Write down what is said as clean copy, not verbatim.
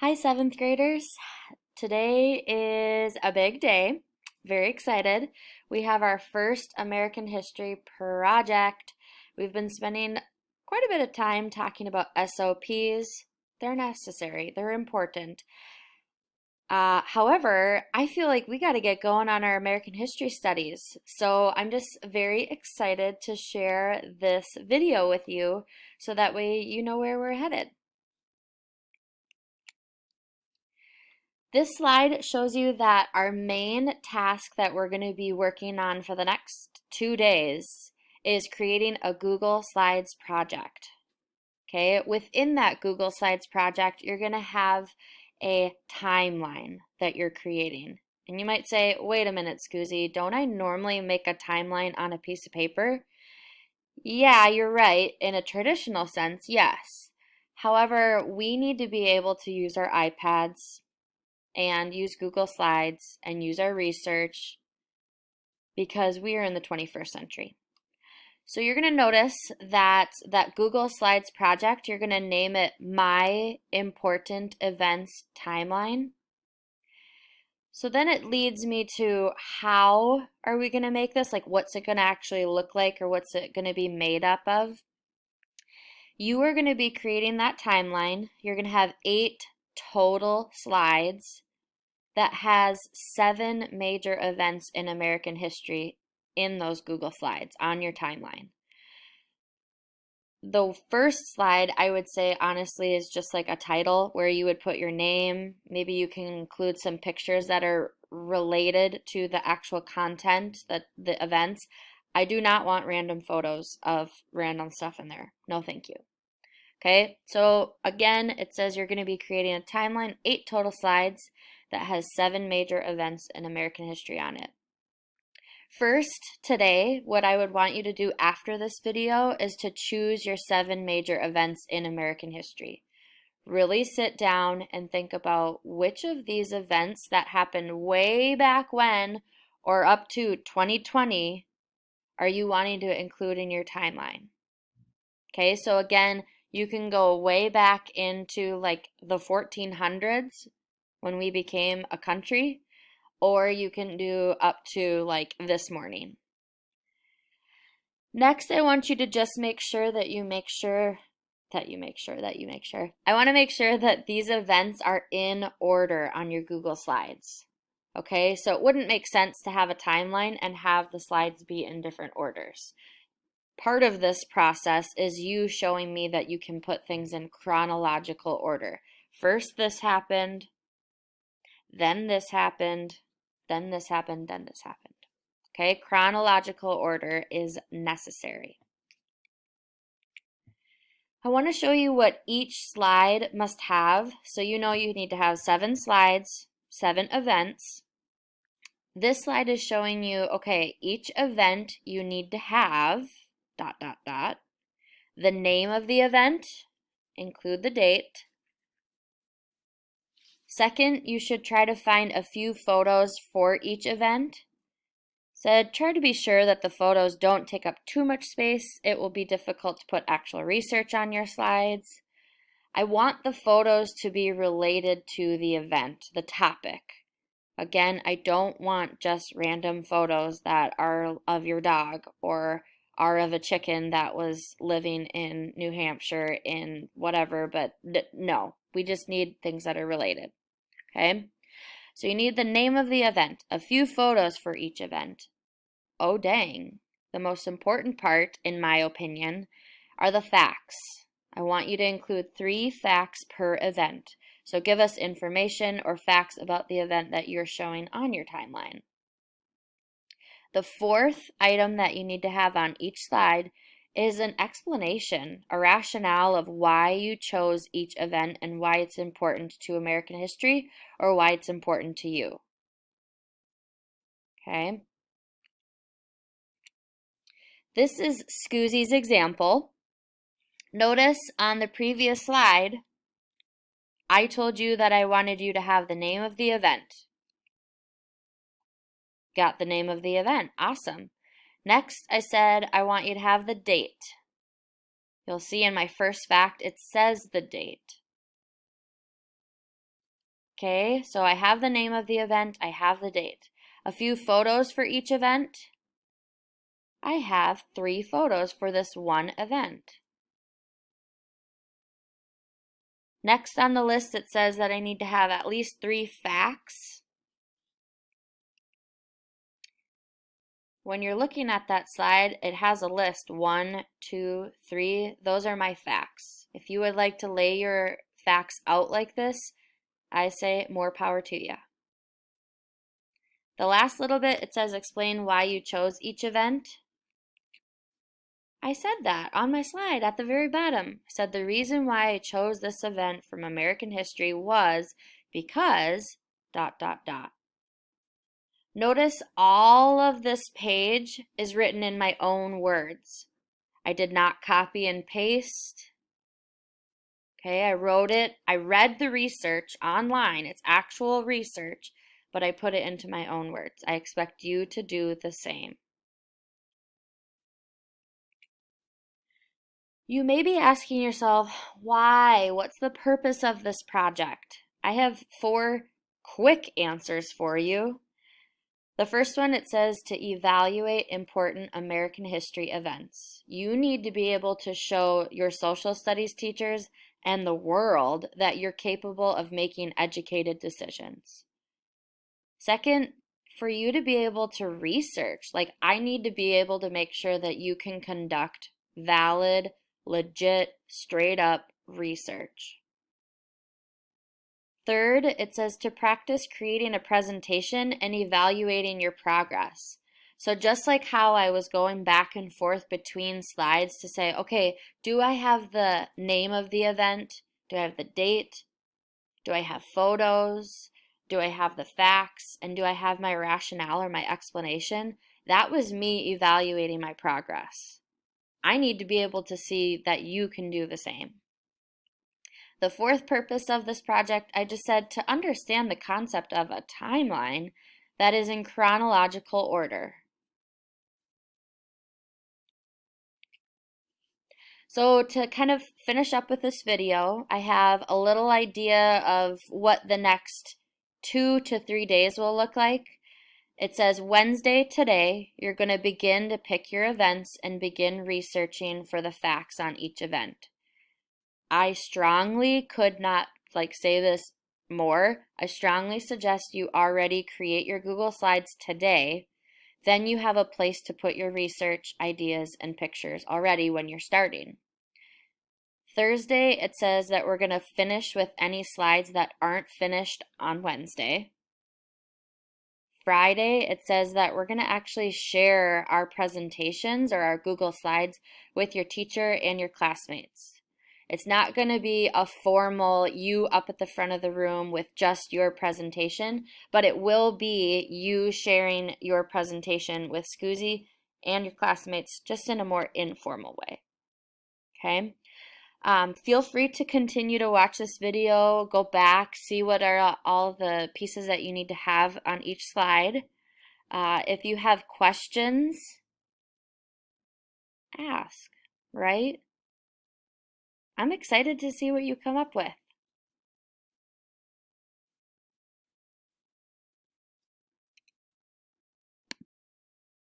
Hi, seventh graders. Today is a big day. Very excited. We have our first American history project. We've been spending quite a bit of time talking about SOPs. They're necessary, they're important. However, I feel like we got to get going on our American history studies. So I'm just very excited to share this video with you so that way you know where we're headed. This slide shows you that our main task that we're going to be working on for the next 2 days is creating a Google Slides project. Okay, within that Google Slides project, you're going to have a timeline that you're creating. And you might say, wait a minute, Scoozy, don't I normally make a timeline on a piece of paper? Yeah, you're right. In a traditional sense, yes. However, we need to be able to use our iPads and use Google Slides and use our research because we are in the 21st century. So you're going to notice that Google Slides project, you're going to name it My Important Events Timeline. So then it leads me to how are we going to make this? Like what's it going to actually look like or what's it going to be made up of? You are going to be creating that timeline. You're going to have 8 total slides that has 7 major events in American history in those Google Slides on your timeline. The first slide, I would say, honestly, is just like a title where you would put your name. Maybe you can include some pictures that are related to the actual content, the events. I do not want random photos of random stuff in there. No, thank you. Okay, so again, it says you're going to be creating a timeline, 8 total slides that has 7 major events in American history on it. First, today, what I would want you to do after this video is to choose your 7 major events in American history. Really sit down and think about which of these events that happened way back when or up to 2020 are you wanting to include in your timeline. Okay, so again, you can go way back into like the 1400s when we became a country, or you can do up to like this morning. Next, I want you to just make sure that you make sure that you make sure that you make sure. I want to make sure that these events are in order on your Google Slides. Okay, so it wouldn't make sense to have a timeline and have the slides be in different orders. Part of this process is you showing me that you can put things in chronological order. First this happened, then this happened, then this happened, then this happened. Okay, chronological order is necessary. I want to show you what each slide must have. So you know you need to have 7 slides, 7 events. This slide is showing you, okay, each event you need to have, ... The name of the event, include the date. Second, you should try to find a few photos for each event. Said, try to be sure that the photos don't take up too much space. It will be difficult to put actual research on your slides. I want the photos to be related to the event, the topic. Again, I don't want just random photos that are of your dog or are of a chicken that was living in New Hampshire in whatever, but no, we just need things that are related, okay? So you need the name of the event, a few photos for each event. Oh dang, the most important part, in my opinion, are the facts. I want you to include 3 facts per event. So give us information or facts about the event that you're showing on your timeline. The 4th item that you need to have on each slide is an explanation, a rationale of why you chose each event and why it's important to American history or why it's important to you. Okay. This is Scoozy's example. Notice on the previous slide, I told you that I wanted you to have the name of the event. Got the name of the event. Awesome. Next, I said I want you to have the date. You'll see in my first fact, it says the date. Okay, so I have the name of the event, I have the date. A few photos for each event. I have 3 photos for this one event. Next on the list, it says that I need to have at least 3 facts. When you're looking at that slide, it has a list, 1, 2, 3. Those are my facts. If you would like to lay your facts out like this, I say more power to you. The last little bit, it says explain why you chose each event. I said that on my slide at the very bottom. I said the reason why I chose this event from American history was because ... Notice all of this page is written in my own words. I did not copy and paste. Okay, I wrote it. I read the research online. It's actual research, but I put it into my own words. I expect you to do the same. You may be asking yourself, why? What's the purpose of this project? I have 4 quick answers for you. The first one, it says to evaluate important American history events. You need to be able to show your social studies teachers and the world that you're capable of making educated decisions. Second, for you to be able to research, like I need to be able to make sure that you can conduct valid, legit, straight up research. Third, it says to practice creating a presentation and evaluating your progress. So just like how I was going back and forth between slides to say, okay, do I have the name of the event? Do I have the date? Do I have photos? Do I have the facts? And do I have my rationale or my explanation? That was me evaluating my progress. I need to be able to see that you can do the same. The fourth purpose of this project, I just said to understand the concept of a timeline that is in chronological order. So to kind of finish up with this video, I have a little idea of what the next 2 to 3 days will look like. It says Wednesday today, you're going to begin to pick your events and begin researching for the facts on each event. I strongly could not say this more. I strongly suggest you already create your Google Slides today. Then you have a place to put your research, ideas, and pictures already when you're starting. Thursday, it says that we're going to finish with any slides that aren't finished on Wednesday. Friday, it says that we're going to actually share our presentations or our Google Slides with your teacher and your classmates. It's not going to be a formal you up at the front of the room with just your presentation, but it will be you sharing your presentation with Scoozy and your classmates just in a more informal way. Okay? Feel free to continue to watch this video, go back, see what are all the pieces that you need to have on each slide. If you have questions, ask, right? I'm excited to see what you come up with.